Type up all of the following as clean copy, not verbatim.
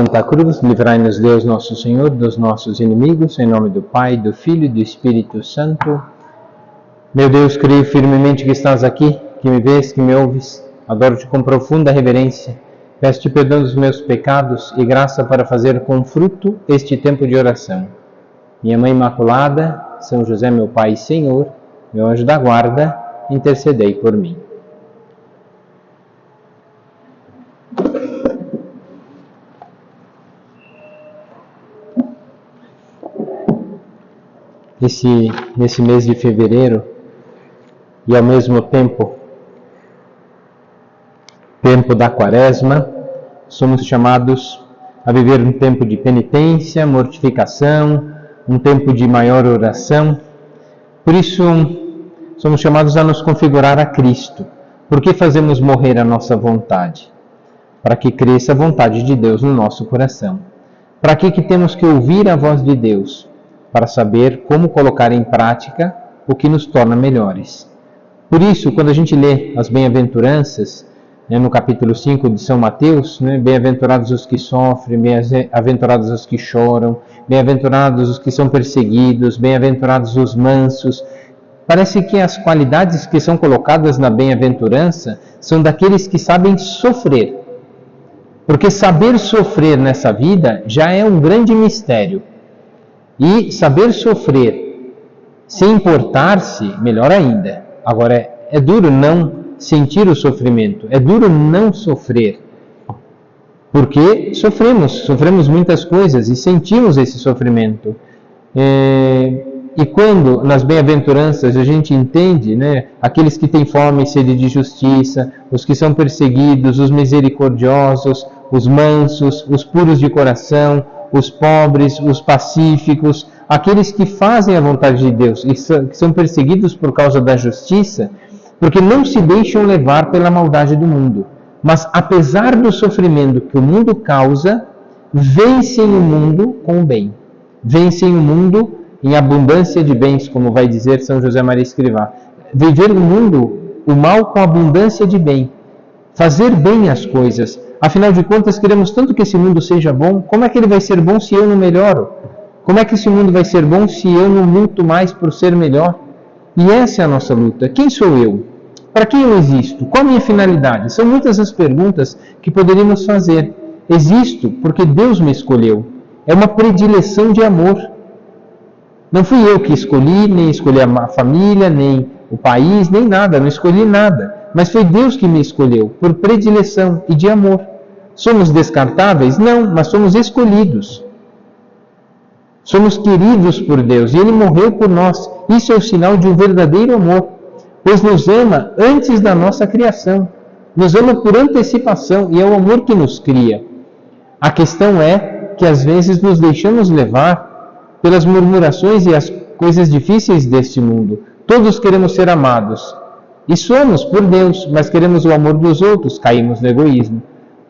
Santa Cruz, livrai-nos Deus nosso Senhor dos nossos inimigos, em nome do Pai, do Filho e do Espírito Santo. Meu Deus, creio firmemente que estás aqui, que me vês, que me ouves. Adoro-te com profunda reverência. Peço-te perdão dos meus pecados e graça para fazer com fruto este tempo de oração. Minha Mãe Imaculada, São José, meu Pai e Senhor, meu anjo da guarda, intercedei por mim. Nesse mês de fevereiro, e ao mesmo tempo da Quaresma, somos chamados a viver um tempo de penitência, mortificação, um tempo de maior oração. Por isso, somos chamados a nos configurar a Cristo. Por que fazemos morrer a nossa vontade? Para que cresça a vontade de Deus no nosso coração. Para que temos que ouvir a voz de Deus? Para saber como colocar em prática o que nos torna melhores. Por isso, quando a gente lê as bem-aventuranças, no capítulo 5 de São Mateus, bem-aventurados os que sofrem, bem-aventurados os que choram, bem-aventurados os que são perseguidos, bem-aventurados os mansos. Parece que as qualidades que são colocadas na bem-aventurança são daqueles que sabem sofrer. Porque saber sofrer nessa vida já é um grande mistério. E saber sofrer sem importar-se, melhor ainda. Agora, é duro não sentir o sofrimento, é duro não sofrer. Porque sofremos muitas coisas e sentimos esse sofrimento. E quando nas bem-aventuranças a gente entende, aqueles que têm fome e sede de justiça, os que são perseguidos, os misericordiosos, os mansos, os puros de coração, os pobres, os pacíficos, aqueles que fazem a vontade de Deus e que são perseguidos por causa da justiça, porque não se deixam levar pela maldade do mundo. Mas apesar do sofrimento que o mundo causa, vencem o mundo com o bem. Vencem o mundo em abundância de bens, como vai dizer São José Maria Escrivá. Viver no mundo, o mal com abundância de bem. Fazer bem as coisas. Afinal de contas, queremos tanto que esse mundo seja bom. Como é que ele vai ser bom se eu não melhoro? Como é que esse mundo vai ser bom se eu não luto mais por ser melhor? E essa é a nossa luta. Quem sou eu? Para quem eu existo? Qual a minha finalidade? São muitas as perguntas que poderíamos fazer. Existo porque Deus me escolheu. É uma predileção de amor. Não fui eu que escolhi, nem escolhi a família, nem o país, nem nada. Não escolhi nada. Mas foi Deus que me escolheu, por predileção e de amor. Somos descartáveis? Não, mas somos escolhidos. Somos queridos por Deus e Ele morreu por nós. Isso é o sinal de um verdadeiro amor, pois nos ama antes da nossa criação. Nos ama por antecipação e é o amor que nos cria. A questão é que às vezes nos deixamos levar pelas murmurações e as coisas difíceis deste mundo. Todos queremos ser amados. E somos por Deus, mas queremos o amor dos outros, caímos no egoísmo.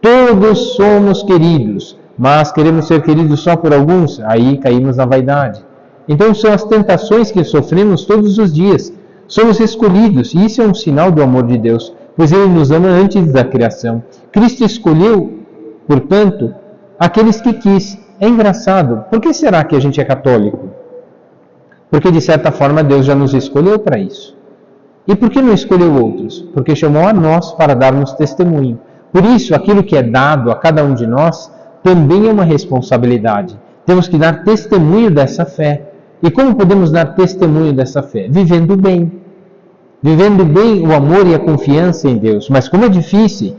Todos somos queridos, mas queremos ser queridos só por alguns, aí caímos na vaidade. Então são as tentações que sofremos todos os dias. Somos escolhidos, e isso é um sinal do amor de Deus, pois Ele nos ama antes da criação. Cristo escolheu, portanto, aqueles que quis. É engraçado, por que será que a gente é católico? Porque de certa forma Deus já nos escolheu para isso. E por que não escolheu outros? Porque chamou a nós para darmos testemunho. Por isso, aquilo que é dado a cada um de nós também é uma responsabilidade. Temos que dar testemunho dessa fé. E como podemos dar testemunho dessa fé? Vivendo bem. Vivendo bem o amor e a confiança em Deus. Mas como é difícil.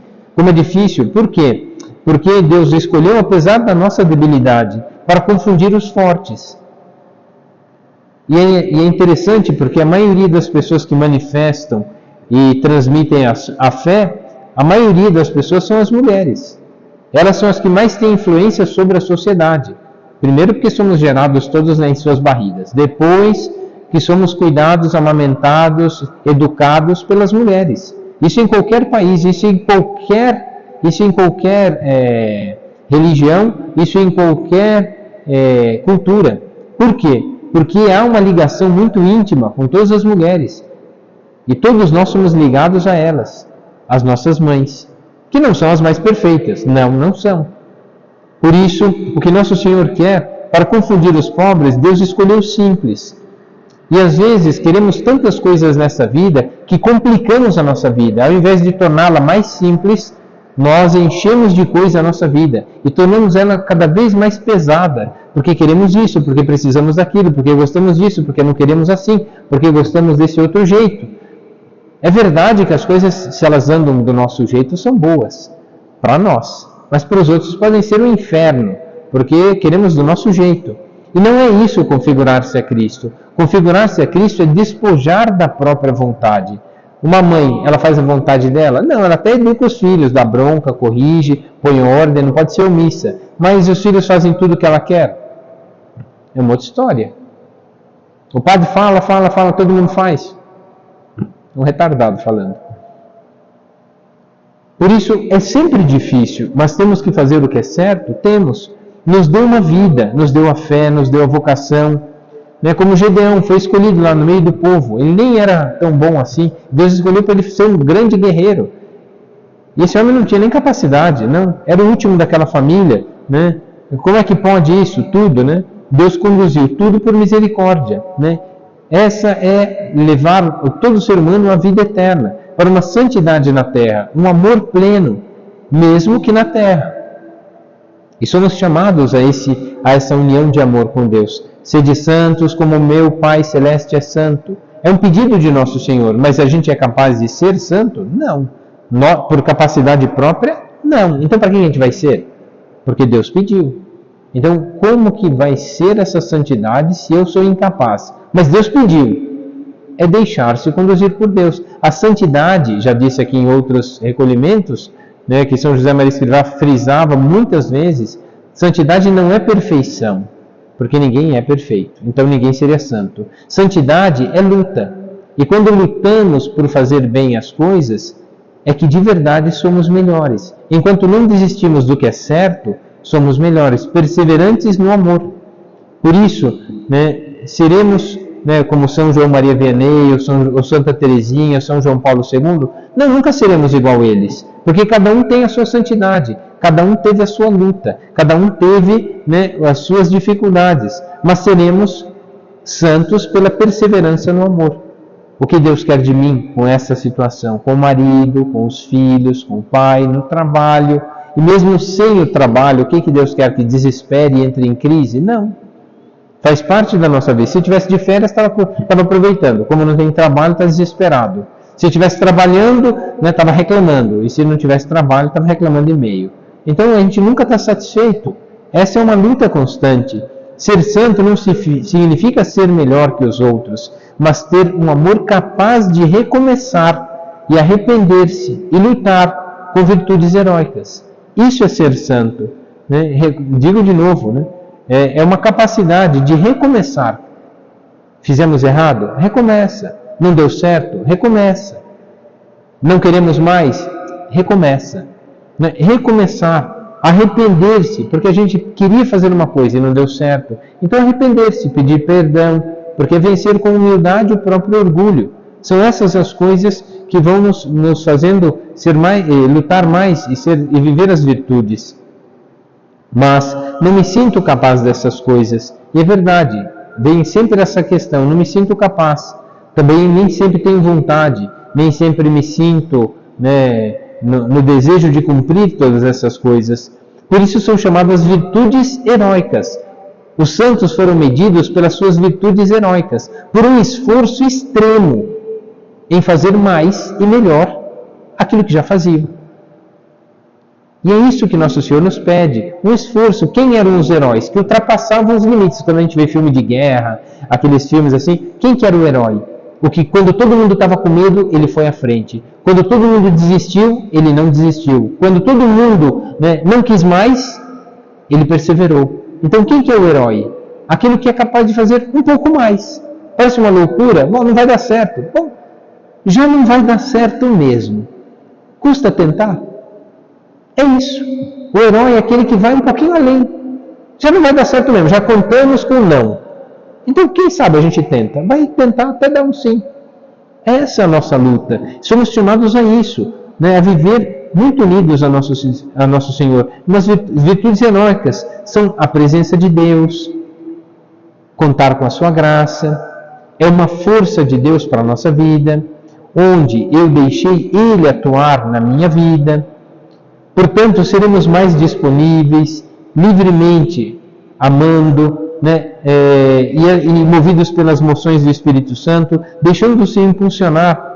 Por quê? Porque Deus escolheu, apesar da nossa debilidade, para confundir os fortes. E é interessante porque a maioria das pessoas que manifestam e transmitem a fé, a maioria das pessoas são as mulheres. Elas são as que mais têm influência sobre a sociedade. Primeiro porque somos gerados todos em suas barrigas. Depois que somos cuidados, amamentados, educados pelas mulheres. Isso em qualquer país, isso em qualquer religião, isso em qualquer cultura. Por quê? Porque há uma ligação muito íntima com todas as mulheres. E todos nós somos ligados a elas, as nossas mães, que não são as mais perfeitas. Não são. Por isso, o que nosso Senhor quer, para confundir os pobres, Deus escolheu o simples. E às vezes queremos tantas coisas nessa vida que complicamos a nossa vida. Ao invés de torná-la mais simples, nós enchemos de coisa a nossa vida e tornamos ela cada vez mais pesada, porque queremos isso, porque precisamos daquilo, porque gostamos disso, porque não queremos assim, porque gostamos desse outro jeito. É verdade que as coisas, se elas andam do nosso jeito, são boas para nós, mas para os outros podem ser um inferno, porque queremos do nosso jeito. E não é isso configurar-se a Cristo. Configurar-se a Cristo é despojar da própria vontade. Uma mãe, ela faz a vontade dela? Não, ela até educa os filhos, dá bronca, corrige, põe ordem, não pode ser omissa. Mas os filhos fazem tudo o que ela quer? É uma outra história. O padre fala, todo mundo faz. Um retardado falando. Por isso, é sempre difícil, mas temos que fazer o que é certo? Temos. Nos deu uma vida, nos deu a fé, nos deu a vocação. Como Gedeão foi escolhido lá no meio do povo. Ele nem era tão bom assim. Deus escolheu para ele ser um grande guerreiro. E esse homem não tinha nem capacidade, não. Era o último daquela família. Como é que pode isso? Tudo, Deus conduziu tudo por misericórdia. Essa é levar todo ser humano à vida eterna, para uma santidade na terra, um amor pleno, mesmo que na terra. E somos chamados a essa união de amor com Deus. Sede santos como meu Pai Celeste é santo. É um pedido de nosso Senhor, mas a gente é capaz de ser santo? Não. Por capacidade própria? Não. Então para que a gente vai ser? Porque Deus pediu. Então como que vai ser essa santidade se eu sou incapaz? Mas Deus pediu. É deixar-se conduzir por Deus. A santidade, já disse aqui em outros recolhimentos, que São José Maria Escrivá frisava muitas vezes, santidade não é perfeição, porque ninguém é perfeito, então ninguém seria santo. Santidade é luta, e quando lutamos por fazer bem as coisas, é que de verdade somos melhores. Enquanto não desistimos do que é certo, somos melhores, perseverantes no amor. Por isso, seremos, como São João Maria Vianney, ou Santa Teresinha, São João Paulo II, nunca seremos igual a eles, porque cada um tem a sua santidade, cada um teve a sua luta, cada um teve as suas dificuldades, mas seremos santos pela perseverança no amor. O que Deus quer de mim com essa situação? Com o marido, com os filhos, com o pai, no trabalho, e mesmo sem o trabalho, o que Deus quer? Que desespere e entre em crise? Não. Faz parte da nossa vida. Se eu tivesse de férias, estava aproveitando. Como não tem trabalho, está desesperado. Se eu estivesse trabalhando, estava reclamando. E se não tivesse trabalho, estava reclamando e meio. Então a gente nunca está satisfeito. Essa é uma luta constante. Ser santo não significa ser melhor que os outros, mas ter um amor capaz de recomeçar e arrepender-se e lutar com virtudes heróicas. Isso é ser santo. Digo de novo, é uma capacidade de recomeçar. Fizemos errado? Recomeça. Não deu certo? Recomeça. Não queremos mais? Recomeça. Recomeçar, arrepender-se, porque a gente queria fazer uma coisa e não deu certo. Então arrepender-se, pedir perdão, porque vencer com humildade o próprio orgulho. São essas as coisas que vão nos fazendo lutar mais e viver as virtudes. Mas não me sinto capaz dessas coisas. E é verdade, vem sempre essa questão, não me sinto capaz. Também nem sempre tenho vontade, nem sempre me sinto no desejo de cumprir todas essas coisas. Por isso são chamadas virtudes heróicas. Os santos foram medidos pelas suas virtudes heróicas, por um esforço extremo em fazer mais e melhor aquilo que já faziam. E é isso que Nosso Senhor nos pede, um esforço. Quem eram os heróis? Que ultrapassavam os limites. Quando a gente vê filme de guerra, aqueles filmes assim, quem que era o herói? O que quando todo mundo estava com medo, ele foi à frente. Quando todo mundo desistiu, ele não desistiu. Quando todo mundo não quis mais, ele perseverou. Então quem que é o herói? Aquele que é capaz de fazer um pouco mais. Parece uma loucura? Bom, não vai dar certo. Bom, já não vai dar certo mesmo. Custa tentar? É isso. O herói é aquele que vai um pouquinho além. Já não vai dar certo mesmo, já contamos com não. Então, quem sabe a gente tenta? Vai tentar até dar um sim. Essa é a nossa luta. Somos chamados a isso, a viver muito unidos a nosso Senhor. Mas virtudes heróicas são a presença de Deus, contar com a sua graça, é uma força de Deus para a nossa vida, onde eu deixei Ele atuar na minha vida. Portanto, seremos mais disponíveis, livremente amando, e movidos pelas moções do Espírito Santo, deixando-se impulsionar.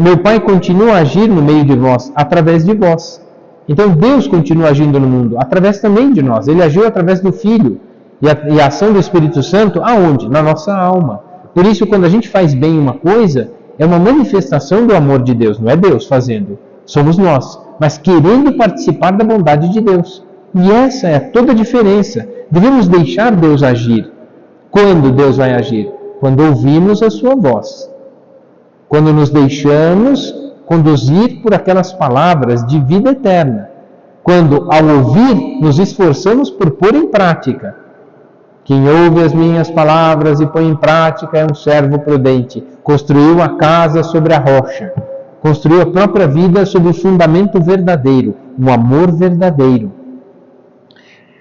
Meu Pai continua a agir no meio de vós, através de vós. Então Deus continua agindo no mundo, através também de nós. Ele agiu através do Filho. E a ação do Espírito Santo, aonde? Na nossa alma. Por isso, quando a gente faz bem uma coisa, é uma manifestação do amor de Deus. Não é Deus fazendo, somos nós. Mas querendo participar da bondade de Deus. E essa é toda a diferença. Devemos deixar Deus agir. Quando Deus vai agir? Quando ouvimos a sua voz. Quando nos deixamos conduzir por aquelas palavras de vida eterna. Quando, ao ouvir, nos esforçamos por pôr em prática. Quem ouve as minhas palavras e põe em prática é um servo prudente. Construiu a casa sobre a rocha. Construiu a própria vida sobre o fundamento verdadeiro, um amor verdadeiro.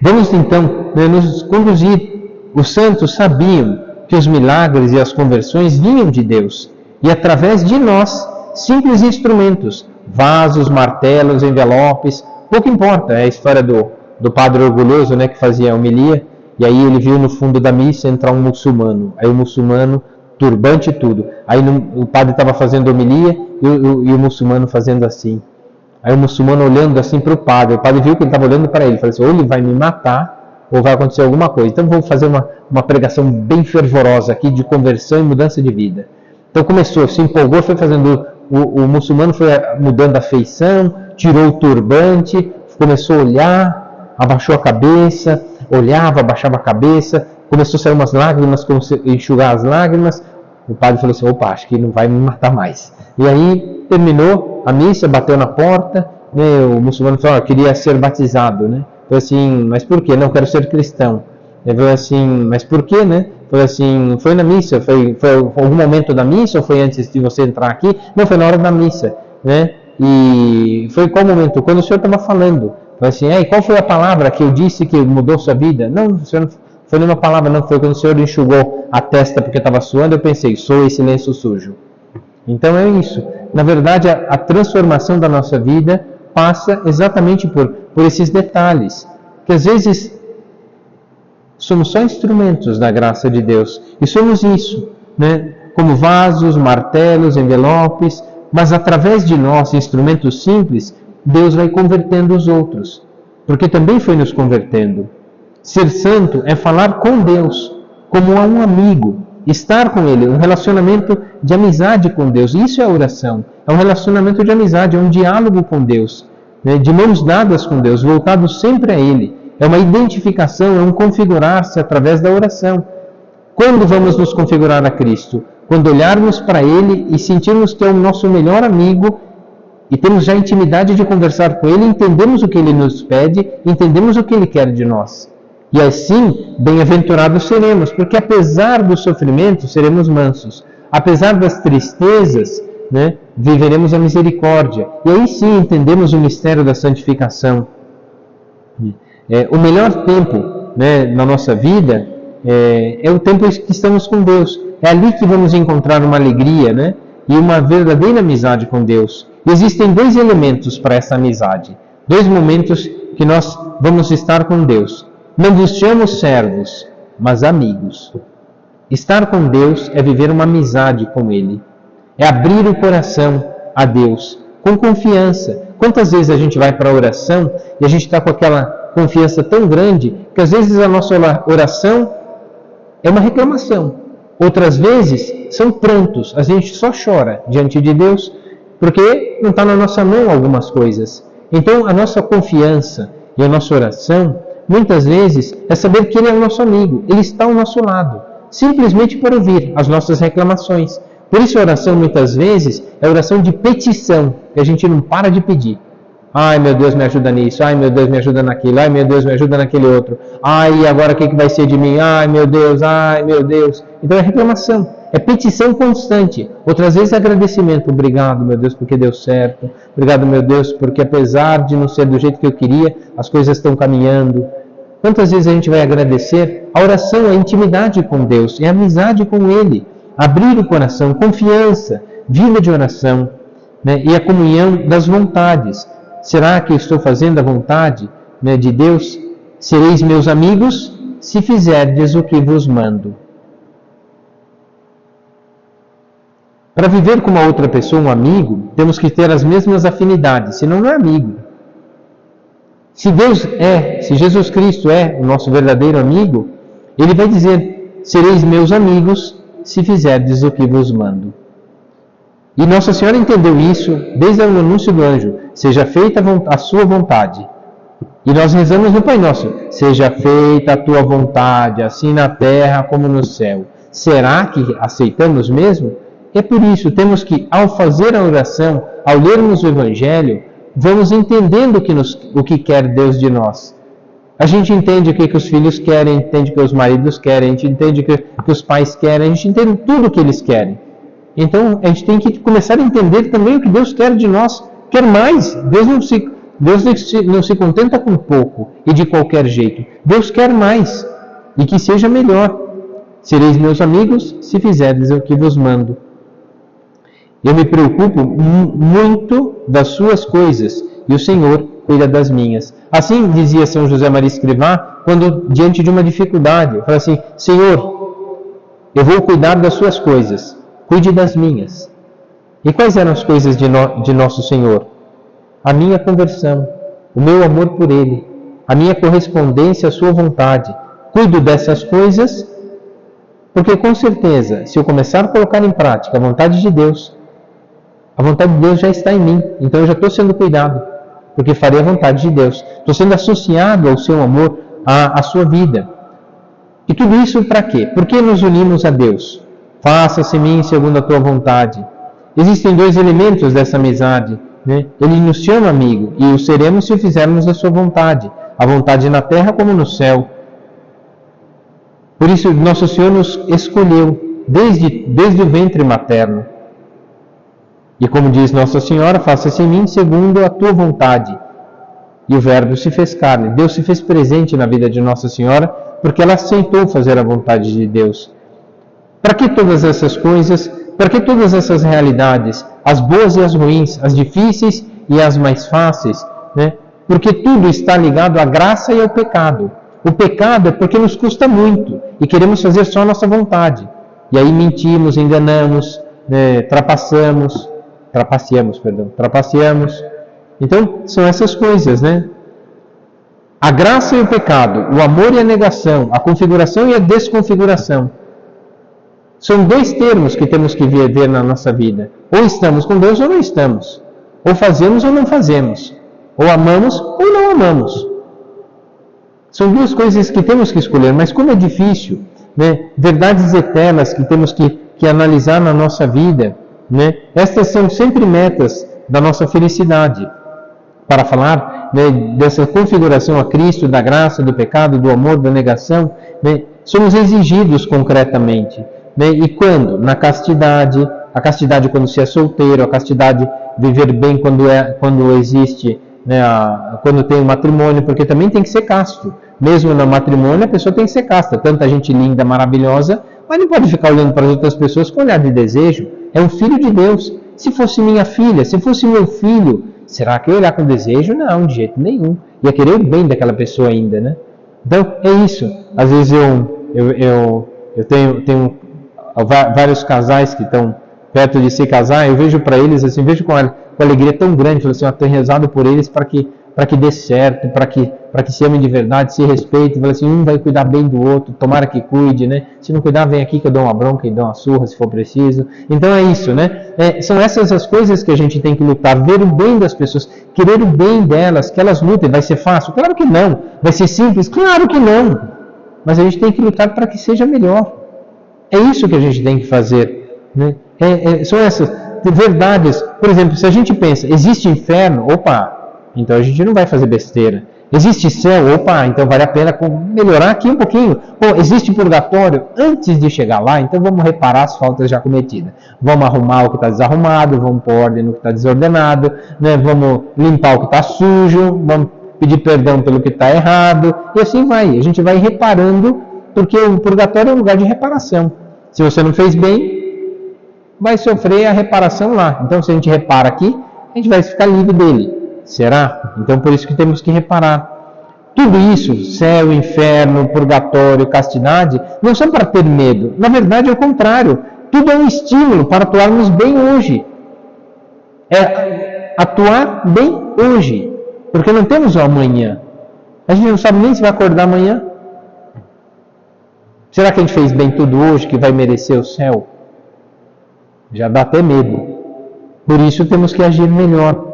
Vamos então nos conduzir. Os santos sabiam que os milagres e as conversões vinham de Deus. E através de nós, simples instrumentos, vasos, martelos, envelopes, pouco importa, é a história do padre orgulhoso, que fazia a homilia, e aí ele viu no fundo da missa entrar um muçulmano, aí o muçulmano, turbante e tudo, aí o padre estava fazendo a homilia e o muçulmano fazendo assim, aí o muçulmano olhando assim para o padre viu que ele estava olhando para ele, falou assim, ou ele vai me matar, ou vai acontecer alguma coisa, então vou fazer uma pregação bem fervorosa aqui de conversão e mudança de vida. Então começou, se empolgou, foi fazendo, o muçulmano foi mudando a feição, tirou o turbante, começou a olhar, abaixou a cabeça, olhava, abaixava a cabeça, começou a sair umas lágrimas, começou a enxugar as lágrimas, o padre falou assim, opa, acho que não vai me matar mais. E aí terminou a missa, bateu na porta, o muçulmano falou, eu queria ser batizado, Falei assim, mas por quê? Não, quero ser cristão. Ele falou assim, mas por quê, Foi assim, foi na missa, foi algum momento da missa ou foi antes de você entrar aqui? Não, foi na hora da missa, E foi qual momento? Quando o senhor estava falando. Falei assim, e qual foi a palavra que eu disse que mudou sua vida? Não, o senhor não foi nenhuma palavra, não. Foi quando o senhor enxugou a testa porque estava suando, eu pensei, sou esse lenço sujo. Então é isso. Na verdade, a transformação da nossa vida passa exatamente por esses detalhes. Que às vezes somos só instrumentos da graça de Deus. E somos isso, como vasos, martelos, envelopes, mas através de nós, instrumentos simples, Deus vai convertendo os outros. Porque também foi nos convertendo. Ser santo é falar com Deus, como a um amigo. Estar com Ele, um relacionamento de amizade com Deus. Isso é a oração. É um relacionamento de amizade, é um diálogo com Deus. De mãos dadas com Deus, voltado sempre a Ele. É uma identificação, é um configurar-se através da oração. Quando vamos nos configurar a Cristo? Quando olharmos para Ele e sentirmos que é o nosso melhor amigo e temos já intimidade de conversar com Ele, entendemos o que Ele nos pede, entendemos o que Ele quer de nós. E assim, bem-aventurados seremos, porque apesar do sofrimento, seremos mansos. Apesar das tristezas, viveremos a misericórdia. E aí sim entendemos o mistério da santificação. O melhor tempo na nossa vida é o tempo que estamos com Deus. É ali que vamos encontrar uma alegria e uma verdadeira amizade com Deus. E existem dois elementos para essa amizade. Dois momentos que nós vamos estar com Deus. Não vos chamo servos, mas amigos. Estar com Deus é viver uma amizade com Ele. É abrir o coração a Deus com confiança. Quantas vezes a gente vai para a oração e a gente está com aquela confiança tão grande que às vezes a nossa oração é uma reclamação. Outras vezes são prantos. A gente só chora diante de Deus porque não está na nossa mão algumas coisas. Então a nossa confiança e a nossa oração muitas vezes é saber que Ele é o nosso amigo. Ele está ao nosso lado. Simplesmente para ouvir as nossas reclamações. Por isso a oração muitas vezes é oração de petição, que a gente não para de pedir. Ai meu Deus, me ajuda nisso, ai meu Deus, me ajuda naquilo, ai meu Deus, me ajuda naquele outro. Ai, agora o que vai ser de mim? Ai meu Deus, ai meu Deus. Então é reclamação. é petição constante. Outras vezes agradecimento. Obrigado, meu Deus, porque deu certo. Obrigado, meu Deus, porque apesar de não ser do jeito que eu queria, as coisas estão caminhando. Quantas vezes a gente vai agradecer? A oração é intimidade com Deus, é amizade com Ele. Abrir o coração, confiança, vida de oração, né? E a comunhão das vontades. Será que eu estou fazendo a vontade, né, de Deus? Sereis meus amigos se fizerdes o que vos mando. Para viver com uma outra pessoa, um amigo, temos que ter as mesmas afinidades, senão não é amigo. Se Jesus Cristo é o nosso verdadeiro amigo, Ele vai dizer, sereis meus amigos se fizerdes o que vos mando. E Nossa Senhora entendeu isso desde o anúncio do anjo, seja feita a sua vontade. E nós rezamos no Pai Nosso, seja feita a tua vontade, assim na terra como no céu. Será que aceitamos mesmo? É por isso, temos que, ao fazer a oração, ao lermos o Evangelho, vamos entendendo o que quer Deus de nós. A gente entende o que os filhos querem, entende o que os maridos querem, a gente entende o que os pais querem, a gente entende tudo o que eles querem. Então, a gente tem que começar a entender também o que Deus quer de nós. Quer mais. Deus não se contenta com pouco e de qualquer jeito. Deus quer mais e que seja melhor. Sereis meus amigos se fizerdes o que vos mando. Eu me preocupo muito das suas coisas e o Senhor cuida das minhas. Assim dizia São José Maria Escrivá quando diante de uma dificuldade. Fala assim, Senhor, eu vou cuidar das suas coisas, cuide das minhas. E quais eram as coisas de nosso Senhor? A minha conversão, o meu amor por Ele, a minha correspondência à sua vontade. Cuido dessas coisas, porque com certeza, se eu começar a colocar em prática a vontade de Deus já está em mim. Então eu já estou sendo cuidado, porque farei a vontade de Deus. Estou sendo associado ao seu amor, à sua vida. E tudo isso para quê? Por que nos unimos a Deus? Faça-se em mim segundo a tua vontade. Existem dois elementos dessa amizade, né? Ele nos chama amigo, e o seremos se o fizermos a sua vontade. A vontade na terra como no céu. Por isso, Nosso Senhor nos escolheu desde o ventre materno. E como diz Nossa Senhora, faça-se em mim segundo a tua vontade. E o Verbo se fez carne. Deus se fez presente na vida de Nossa Senhora, porque ela aceitou fazer a vontade de Deus. Para que todas essas coisas? Para que todas essas realidades? As boas e as ruins, as difíceis e as mais fáceis, né? Porque tudo está ligado à graça e ao pecado. O pecado é porque nos custa muito e queremos fazer só a nossa vontade. E aí mentimos, enganamos, trapaceamos. Então, são essas coisas, né? A graça e o pecado, o amor e a negação, a configuração e a desconfiguração. São dois termos que temos que ver na nossa vida. Ou estamos com Deus ou não estamos. Ou fazemos ou não fazemos. Ou amamos ou não amamos. São duas coisas que temos que escolher, mas como é difícil, né? Verdades eternas que temos que analisar na nossa vida, né? Estas são sempre metas da nossa felicidade. Para falar, né, dessa configuração a Cristo, da graça, do pecado, do amor, da negação, né, somos exigidos concretamente. Né? E quando? Na castidade, a castidade quando se é solteiro, a castidade viver bem quando existe, né, quando tem um matrimônio, porque também tem que ser casto. Mesmo no matrimônio a pessoa tem que ser casta. Tanta gente linda, maravilhosa, mas não pode ficar olhando para as outras pessoas com olhar de desejo. É um filho de Deus. Se fosse minha filha, se fosse meu filho, será que eu ia olhar com desejo? Não, de jeito nenhum. Ia querer o bem daquela pessoa ainda, né? Então, é isso. Às vezes eu tenho vários casais que estão perto de se casar, eu vejo para eles, assim, vejo com alegria tão grande, falo assim, eu tenho rezado por eles para que dê certo, para que se amem de verdade, se respeitem, falo assim, um vai cuidar bem do outro, tomara que cuide, né? Se não cuidar, vem aqui que eu dou uma bronca e dou uma surra, se for preciso. Então é isso, né? São essas as coisas que a gente tem que lutar, ver o bem das pessoas, querer o bem delas, que elas lutem. Vai ser fácil? Claro que não. Vai ser simples? Claro que não. Mas a gente tem que lutar para que seja melhor. É isso que a gente tem que fazer, né? São essas verdades. Por exemplo, se a gente pensa, existe inferno? Opa! Então a gente não vai fazer besteira. Existe céu? Opa, então vale a pena melhorar aqui um pouquinho. Pô, existe purgatório? Antes de chegar lá, então vamos reparar as faltas já cometidas. Vamos arrumar o que está desarrumado, vamos pôr ordem no que está desordenado, né? Vamos limpar o que está sujo, vamos pedir perdão pelo que está errado, e assim vai. A gente vai reparando, porque o purgatório é um lugar de reparação. Se você não fez bem, vai sofrer a reparação lá. Então, se a gente repara aqui, a gente vai ficar livre dele. Será? Então, por isso que temos que reparar. Tudo isso, céu, inferno, purgatório, castidade, não são para ter medo. Na verdade, é o contrário. Tudo é um estímulo para atuarmos bem hoje. É atuar bem hoje. Porque não temos o amanhã. A gente não sabe nem se vai acordar amanhã. Será que a gente fez bem tudo hoje que vai merecer o céu? Já dá até medo. Por isso temos que agir melhor.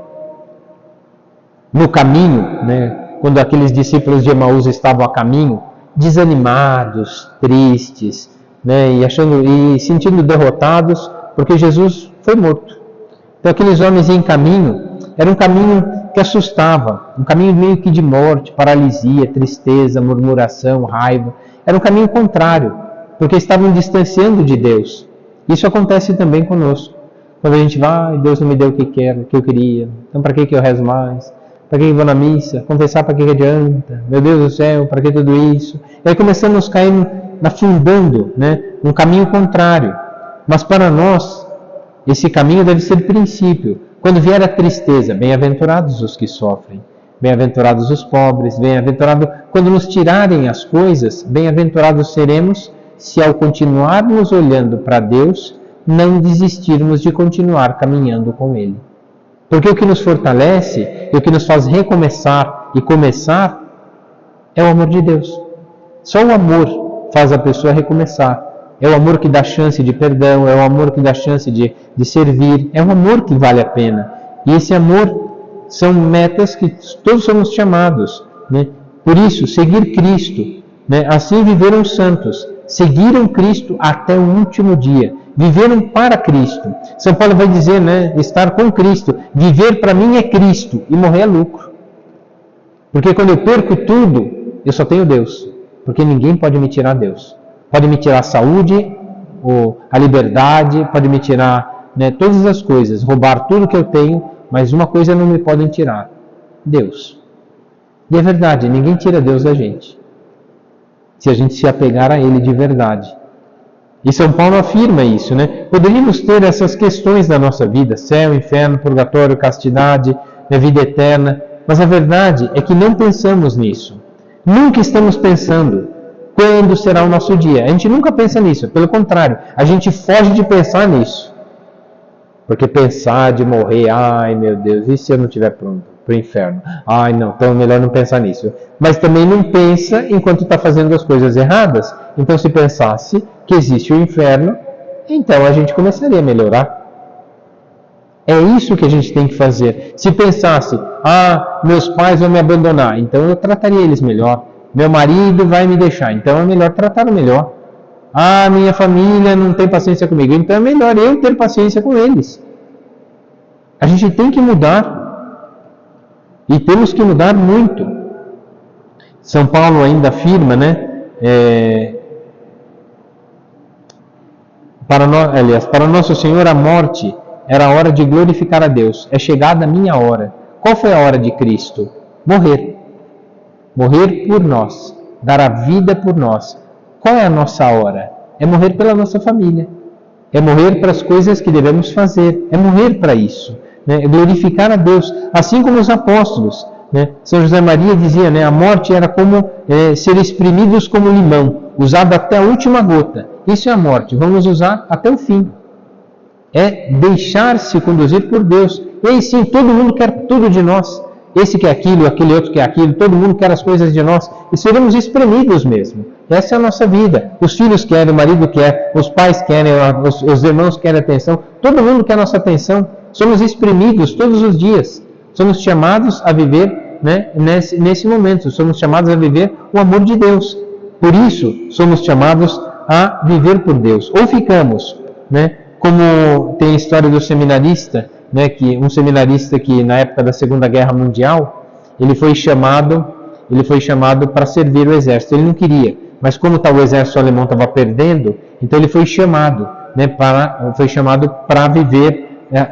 No caminho, né, quando aqueles discípulos de Emaús estavam a caminho, desanimados, tristes, né, e sentindo derrotados, porque Jesus foi morto. Então aqueles homens em caminho, era um caminho que assustava, um caminho meio que de morte, paralisia, tristeza, murmuração, raiva. Era um caminho contrário, porque estavam distanciando de Deus. Isso acontece também conosco. Quando a gente vai, Deus não me deu o que eu queria, então para que eu rezo mais? Para que eu vou na missa? Confessar para que adianta? Meu Deus do céu, para que tudo isso? E aí começamos a cair afundando, né, num caminho contrário. Mas para nós, esse caminho deve ser princípio. Quando vier a tristeza, bem-aventurados os que sofrem, bem-aventurados os pobres, bem-aventurados quando nos tirarem as coisas, bem-aventurados seremos se ao continuarmos olhando para Deus, não desistirmos de continuar caminhando com Ele. Porque o que nos fortalece e o que nos faz recomeçar e começar é o amor de Deus. Só o amor faz a pessoa recomeçar. É o amor que dá chance de perdão, é o amor que dá chance de servir, é o amor que vale a pena. E esse amor são metas que todos somos chamados, né? Por isso, seguir Cristo, né? Assim viveram os santos, seguiram Cristo até o último dia. Viveram para Cristo. São Paulo vai dizer, né, estar com Cristo. Viver para mim é Cristo e morrer é lucro. Porque quando eu perco tudo, eu só tenho Deus. Porque ninguém pode me tirar Deus. Pode me tirar a saúde, ou a liberdade, pode me tirar, né, todas as coisas, roubar tudo que eu tenho, mas uma coisa não me podem tirar: Deus. E é verdade, ninguém tira Deus da gente. Se a gente se apegar a Ele de verdade. E São Paulo afirma isso, né? Poderíamos ter essas questões na nossa vida, céu, inferno, purgatório, castidade, vida eterna, mas a verdade é que não pensamos nisso. Nunca estamos pensando quando será o nosso dia. A gente nunca pensa nisso, pelo contrário, a gente foge de pensar nisso. Porque pensar de morrer, ai meu Deus, e se eu não estiver pronto para o inferno? Ai não, então é melhor não pensar nisso. Mas também não pensa enquanto está fazendo as coisas erradas. Então se pensasse que existe o inferno, então a gente começaria a melhorar. É isso que a gente tem que fazer. Se pensasse, meus pais vão me abandonar, então eu trataria eles melhor. Meu marido vai me deixar, então é melhor tratar melhor. Minha família não tem paciência comigo, então é melhor eu ter paciência com eles. A gente tem que mudar. E temos que mudar muito. São Paulo ainda afirma, né? Para Nosso Senhor a morte era a hora de glorificar a Deus. É chegada a minha hora. Qual foi a hora de Cristo? Morrer. Morrer por nós. Dar a vida por nós. Qual é a nossa hora? É morrer pela nossa família. É morrer para as coisas que devemos fazer. É morrer para isso. Né? É glorificar a Deus. Assim como os apóstolos. Né? São José Maria dizia, né? A morte era como ser espremidos como limão. Usado até a última gota. Isso é a morte. Vamos usar até o fim. É deixar-se conduzir por Deus. E aí sim, todo mundo quer tudo de nós. Esse quer aquilo, aquele outro quer aquilo, todo mundo quer as coisas de nós. E seremos espremidos mesmo. Essa é a nossa vida. Os filhos querem, o marido quer, os pais querem, os irmãos querem atenção. Todo mundo quer a nossa atenção. Somos espremidos todos os dias. Somos chamados a viver, né, nesse momento. Somos chamados a viver o amor de Deus. Por isso, somos chamados a viver por Deus. Ou ficamos, né, como tem a história do seminarista, né, um seminarista que na época da Segunda Guerra Mundial, ele foi chamado ele foi chamado para servir o exército. Ele não queria, mas como o exército alemão estava perdendo, então ele foi chamado, né, para viver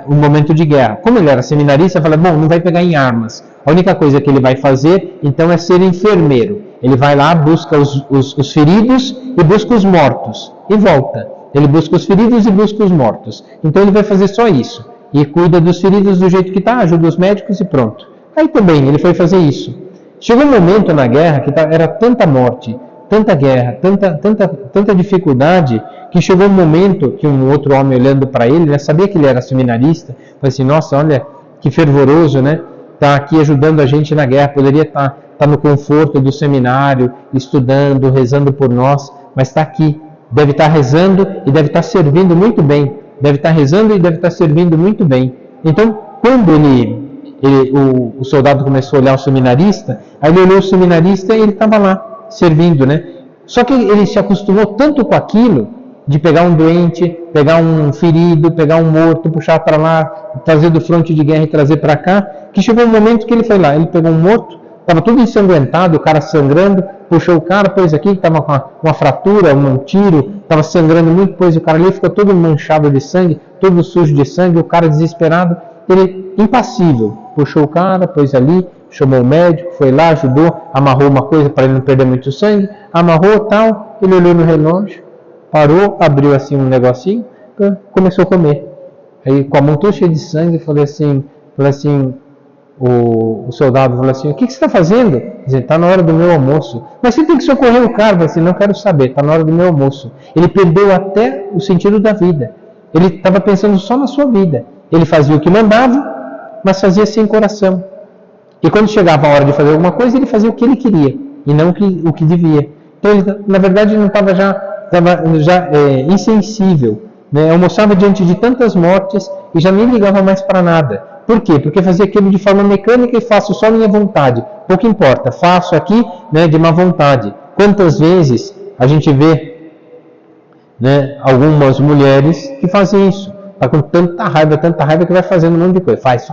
um momento de guerra. Como ele era seminarista, fala, bom, não vai pegar em armas. A única coisa que ele vai fazer, então, é ser enfermeiro. Ele vai lá, busca os feridos e busca os mortos. E volta. Ele busca os feridos e busca os mortos. Então ele vai fazer só isso. E cuida dos feridos do jeito que está, ajuda os médicos e pronto. Aí também, ele foi fazer isso. Chegou um momento na guerra que era tanta morte, tanta guerra, tanta dificuldade, que chegou um momento que um outro homem olhando para ele, né, sabia que ele era seminarista, falou assim, nossa, olha que fervoroso, né? Está aqui ajudando a gente na guerra, poderia estar no conforto do seminário, estudando, rezando por nós, mas está aqui, deve estar rezando e deve estar servindo muito bem, deve estar rezando e deve estar servindo muito bem. Então, quando o soldado começou a olhar o seminarista, aí ele olhou o seminarista e ele estava lá, servindo, né? Só que ele se acostumou tanto com aquilo, de pegar um doente, pegar um ferido, pegar um morto, puxar para lá, trazer do fronte de guerra e trazer para cá, que chegou um momento que ele foi lá, ele pegou um morto, estava tudo ensanguentado, o cara sangrando, puxou o cara, pôs aqui, estava com uma fratura, um tiro, estava sangrando muito, pôs o cara ali, ficou todo manchado de sangue, todo sujo de sangue, o cara desesperado, ele impassível, puxou o cara, pôs ali, chamou o médico, foi lá, ajudou, amarrou uma coisa para ele não perder muito sangue, amarrou tal, ele olhou no relógio, parou, abriu assim um negocinho, começou a comer. Aí com a mão toda cheia de sangue, falei assim, o soldado falou assim, o que você está fazendo? Dizendo, está na hora do meu almoço. Mas você tem que socorrer o cara. Eu falei assim, não quero saber, está na hora do meu almoço. Ele perdeu até o sentido da vida. Ele estava pensando só na sua vida. Ele fazia o que mandava, mas fazia sem coração. E quando chegava a hora de fazer alguma coisa, ele fazia o que ele queria, e não o que devia. Então, ele, na verdade, não estava já insensível, né? Almoçava diante de tantas mortes e já nem ligava mais para nada. Por quê? Porque fazia aquilo de forma mecânica e faço só minha vontade. Pouco importa, faço aqui, né, de má vontade. Quantas vezes a gente vê, né, algumas mulheres que fazem isso? Está com tanta raiva que vai fazendo um monte de coisa. Faz.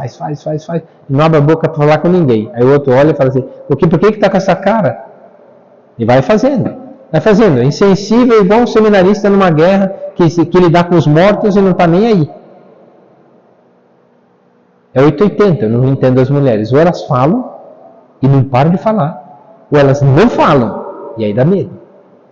Não abre a boca para falar com ninguém. Aí o outro olha e fala assim, por que está com essa cara? E vai fazendo. Insensível, igual um seminarista numa guerra que lidar com os mortos e não está nem aí. É 880, eu não entendo as mulheres. Ou elas falam e não param de falar, ou elas não falam e aí dá medo.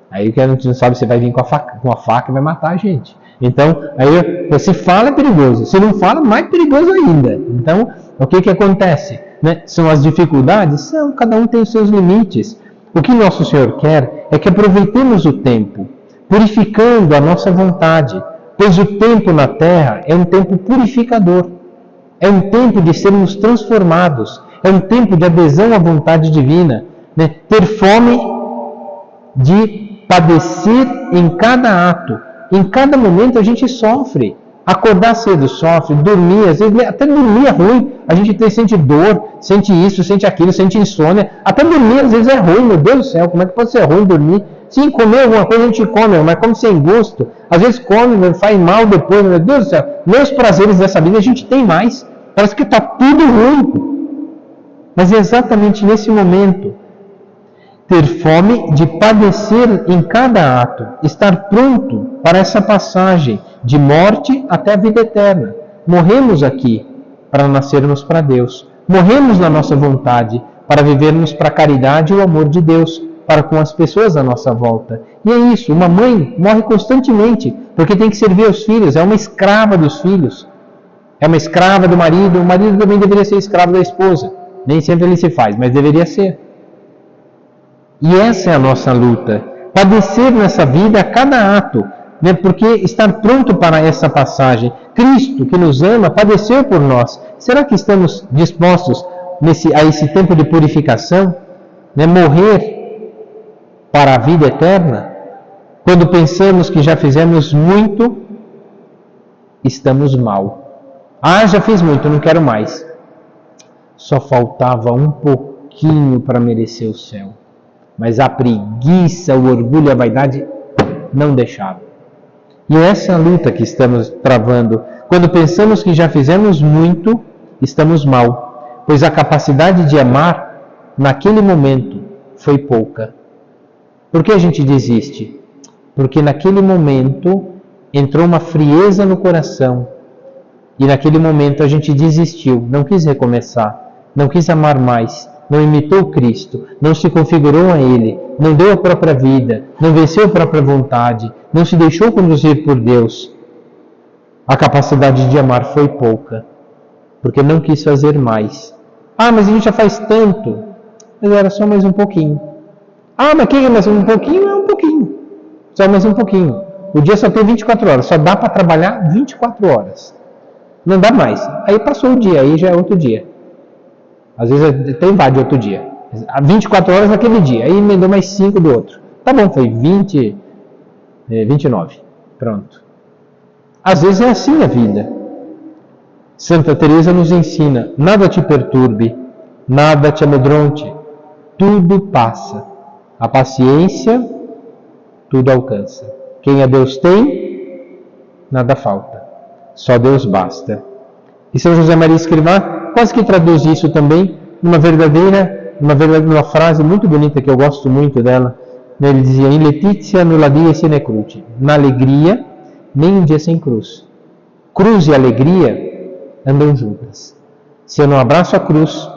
Aí a gente não sabe se vai vir com a faca e vai matar a gente. Então, aí se fala é perigoso, se não fala, mais perigoso ainda. Então, o que acontece? Né? São as dificuldades? Cada um tem os seus limites. O que nosso Senhor quer é que aproveitemos o tempo, purificando a nossa vontade, pois o tempo na terra é um tempo purificador, é um tempo de sermos transformados, é um tempo de adesão à vontade divina, né? Ter fome de padecer em cada ato. Em cada momento a gente sofre. Acordar cedo sofre, dormir, às vezes até dormir é ruim. A gente sente dor, sente isso, sente aquilo, sente insônia. Até dormir às vezes é ruim, meu Deus do céu, como é que pode ser ruim dormir? Sim, comer alguma coisa a gente come, mas come sem gosto. Às vezes come, faz mal depois, meu Deus do céu. Meus prazeres dessa vida a gente tem mais. Parece que está tudo ruim. Mas é exatamente nesse momento, ter fome de padecer em cada ato, estar pronto para essa passagem de morte até a vida eterna. Morremos aqui para nascermos para Deus. Morremos na nossa vontade para vivermos para a caridade e o amor de Deus, para com as pessoas à nossa volta. E é isso, uma mãe morre constantemente, porque tem que servir aos filhos, é uma escrava dos filhos, é uma escrava do marido. O marido também deveria ser escravo da esposa. Nem sempre ele se faz, mas deveria ser. E essa é a nossa luta, padecer nessa vida a cada ato, né? Porque estar pronto para essa passagem. Cristo, que nos ama, padeceu por nós. Será que estamos dispostos a esse tempo de purificação, né? Morrer para a vida eterna? Quando pensamos que já fizemos muito, estamos mal. Já fiz muito, não quero mais. Só faltava um pouquinho para merecer o céu. Mas a preguiça, o orgulho e a vaidade não deixavam. E essa é a luta que estamos travando. Quando pensamos que já fizemos muito, estamos mal. Pois a capacidade de amar, naquele momento, foi pouca. Por que a gente desiste? Porque naquele momento entrou uma frieza no coração e naquele momento a gente desistiu, não quis recomeçar, não quis amar mais, não imitou Cristo, não se configurou a Ele, não deu a própria vida, não venceu a própria vontade, não se deixou conduzir por Deus. A capacidade de amar foi pouca, porque não quis fazer mais. Ah, mas a gente já faz tanto. Mas era só mais um pouquinho. Ah, mas quem é mais um pouquinho? É um pouquinho. Só mais um pouquinho. O dia só tem 24 horas, só dá para trabalhar 24 horas. Não dá mais. Aí passou o dia, aí já é outro dia. Às vezes até invade outro dia. 24 horas naquele dia, aí emendou mais 5 do outro. Tá bom, foi 29. Pronto. Às vezes é assim a vida. Santa Teresa nos ensina: nada te perturbe, nada te amedronte, tudo passa. A paciência tudo alcança. Quem a Deus tem, nada falta. Só Deus basta. E São José Maria Escrivá quase que traduz isso também numa frase muito bonita que eu gosto muito dela. Ele dizia: in laetitia nulla die sine cruce. Na alegria, nem um dia sem cruz. Cruz e alegria andam juntas. Se eu não abraço a cruz,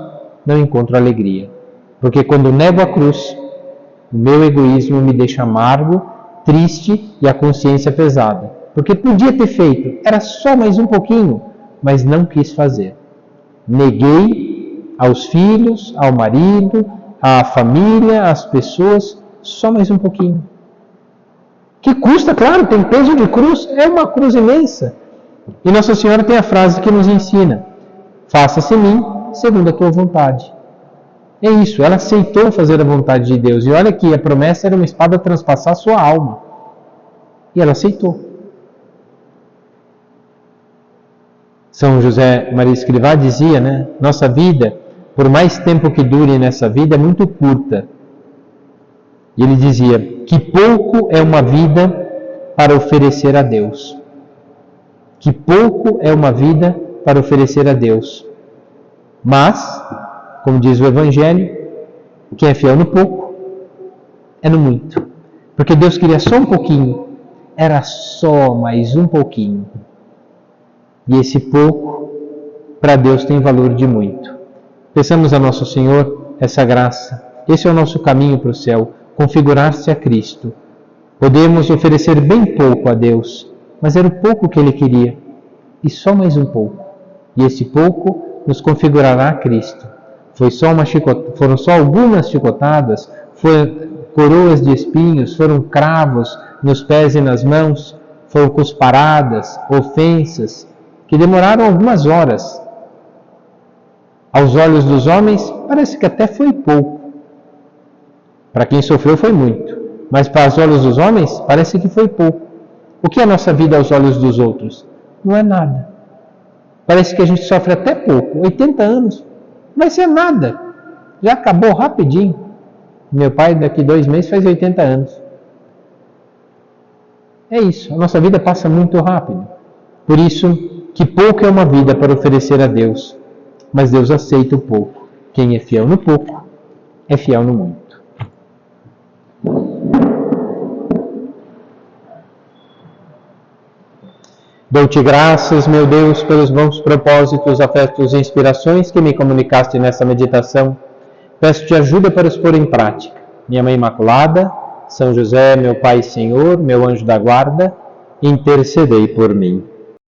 não encontro alegria. Porque quando nego a cruz, o meu egoísmo me deixa amargo, triste e a consciência pesada. Porque podia ter feito, era só mais um pouquinho, mas não quis fazer. Neguei aos filhos, ao marido, à família, às pessoas, só mais um pouquinho. Que custa, claro, tem peso de cruz, é uma cruz imensa. E Nossa Senhora tem a frase que nos ensina: faça-se em mim segundo a tua vontade. É isso, ela aceitou fazer a vontade de Deus. E olha que a promessa era uma espada a transpassar a sua alma. E ela aceitou. São José Maria Escrivá dizia, né? Nossa vida, por mais tempo que dure nessa vida, é muito curta. E ele dizia que pouco é uma vida para oferecer a Deus. Que pouco é uma vida para oferecer a Deus. Mas, como diz o Evangelho, quem é fiel no pouco é no muito. Porque Deus queria só um pouquinho, era só mais um pouquinho. E esse pouco, para Deus, tem valor de muito. Peçamos a Nosso Senhor essa graça. Esse é o nosso caminho para o céu, configurar-se a Cristo. Podemos oferecer bem pouco a Deus, mas era o pouco que Ele queria. E só mais um pouco. E esse pouco nos configurará a Cristo. Foram só algumas chicotadas, foram coroas de espinhos, foram cravos nos pés e nas mãos, foram cusparadas, ofensas, que demoraram algumas horas. Aos olhos dos homens, parece que até foi pouco. Para quem sofreu foi muito, mas para os olhos dos homens, parece que foi pouco. O que é a nossa vida aos olhos dos outros? Não é nada. Parece que a gente sofre até pouco. 80 anos, não vai ser nada. Já acabou rapidinho. Meu pai, daqui 2 meses, faz 80 anos. É isso, a nossa vida passa muito rápido. Por isso, que pouco é uma vida para oferecer a Deus. Mas Deus aceita o pouco. Quem é fiel no pouco, é fiel no muito. Dou-te graças, meu Deus, pelos bons propósitos, afetos e inspirações que me comunicaste nessa meditação. Peço-te ajuda para os pôr em prática. Minha Mãe Imaculada, São José, meu Pai e Senhor, meu anjo da guarda, intercedei por mim.